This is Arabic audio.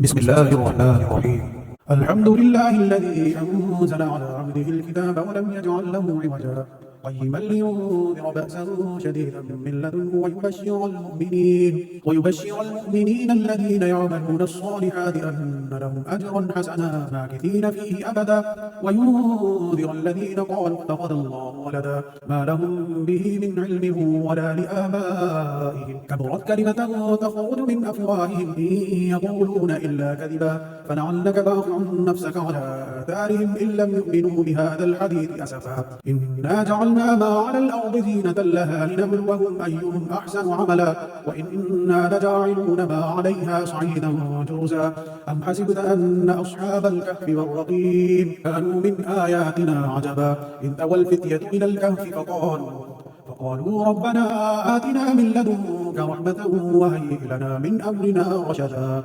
بسم الله الرحمن الرحيم. الحمد لله الذي أنزل على عبده الكتاب ولم يجعل له عوجا قيما لينذر بأسا شديدا من لدنه ويبشر المؤمنين الذين يعملون الصالحات أن لهم أجرا حسنا ماكثين فيه أبدا وينذر الذين قالوا اتخذ الله ولدا ما لهم به من علم ولا لآبائهم كبرت كلمة تخرج من أفواههم إن يقولون إلا كذبا فلعلك باخع نفسك على آثارهم إن لم يؤمنوا بهذا الحديث أسفا إنا جعلنا ما على الأرض زينة لها لنبلوهم أيهم أحسن عملا وإنا لجاعلون ما عليها صعيدا جرزا أم حسبت أن أصحاب الكهف والرقيم كانوا من آياتنا عجبا إذ أوى الفتية إلى الكهف فقالوا ربنا آتنا من لدنك رحمة وهيئ لنا من أمرنا رشدا